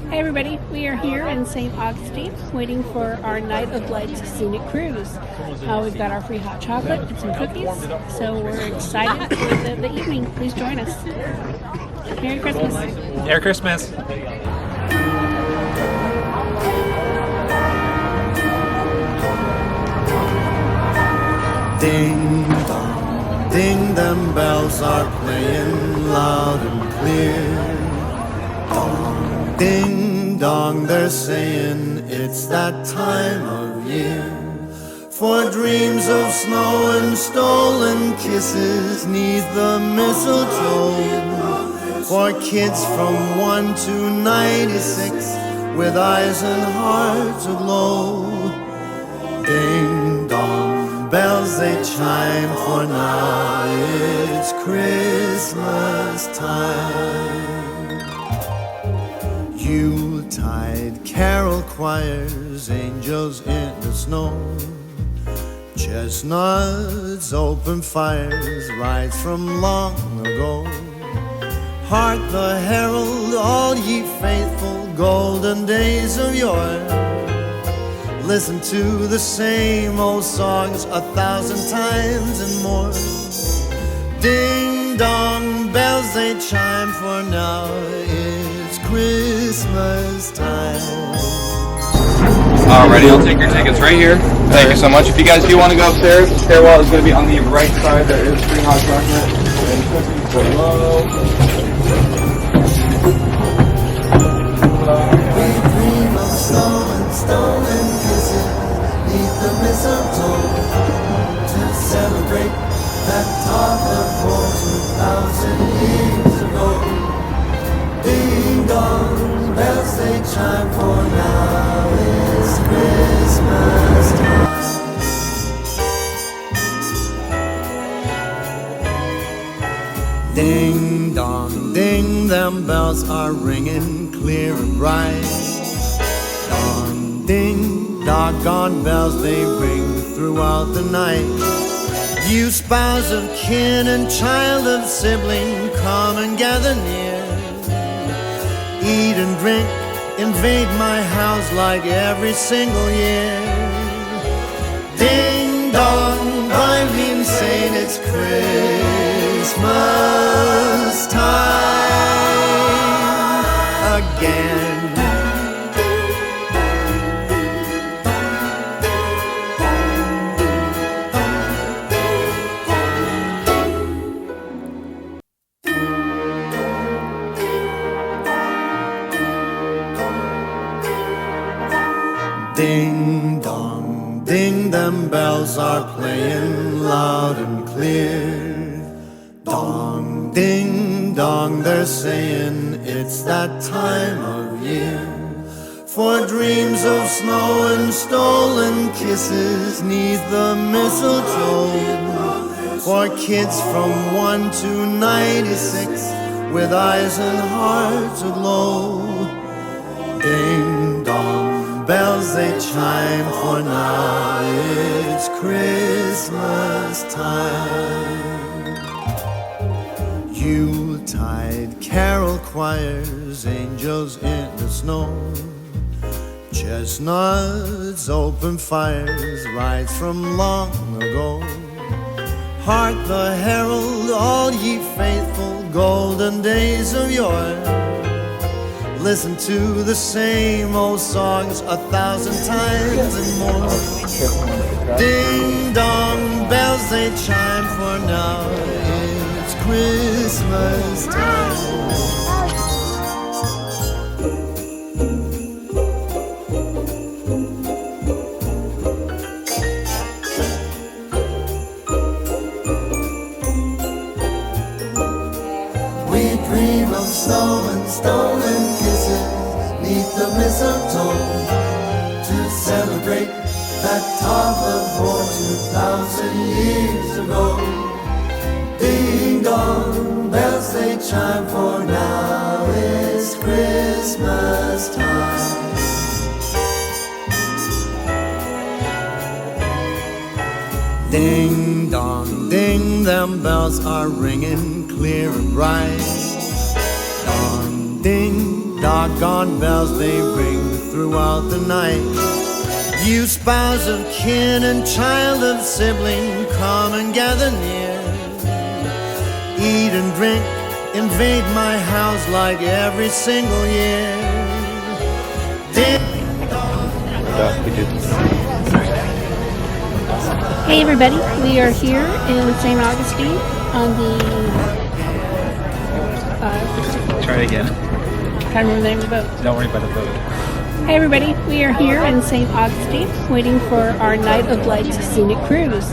Hey everybody, we are here in St. Augustine waiting for our Night of Lights scenic cruise. We've got our free hot chocolate and some cookies, so we're excited for the evening. Please join us. Merry Christmas. Merry Christmas. Ding dong, ding, them bells are playing loud and clear. Dong, ding dong, they're saying it's that time of year. For dreams of snow and stolen kisses neath the mistletoe. For kids from 1 to 96 with eyes and hearts aglow. Ding dong, bells they chime, for now it's Christmas time. Yuletide carol choirs, angels in the snow. Chestnuts, open fires, rides from long ago. Hark the herald, all ye faithful, golden days of yore. Listen to the same old songs 1,000 times and more. Ding dong, bells they chime, for now it's Christmas time. Alrighty, I'll take your tickets right here. Thank you so much. If you guys do want to go upstairs, the stairwell is going to be on the right side. There is free hot chocolate and cookies below. We dream of snow and stolen kisses neath the mistletoe to celebrate that talk of 4,000 years ago. Ding dong, bells they chime, for now it's Christmas time. Ding dong, ding, them bells are ringing clear and bright. Dong, ding, doggone bells they ring throughout the night. You spouse of kin and child of sibling, come and gather near. Eat and drink, invade my house like every single year. Ding dong, I've been saying it's Christmas time again. Ding dong, ding, them bells are playing loud and clear. Dong, ding dong, they're saying it's that time of year. For dreams of snow and stolen kisses neath the mistletoe. For kids from 1 to 96 with eyes and hearts aglow. Ding dong, bells they chime, for now it's Christmas time. Yuletide carol choirs, angels in the snow. Chestnuts, open fires, rides from long ago. Hark the herald, all ye faithful, golden days of yore. Listen to the same old songs 1,000 times and more. Ding dong, bells they chime, for now it's Christmas time. We dream of snow and stolen kisses neath the mistletoe to celebrate that talk of 2,000 years ago. Ding dong, bells they chime, for now it's Christmas time. Ding dong, ding, them bells are ringing clear and bright. Dong, ding, doggone bells they ring throughout the night. You spouse of kin and child of sibling, come and gather near. Eat and drink, invade my house like every single year. Hey everybody, we are here in St. Augustine on the Try it again. can't remember the name of the boat. Don't worry about the boat. Hey everybody, we are here in St. Augustine waiting for our Night of Light scenic cruise.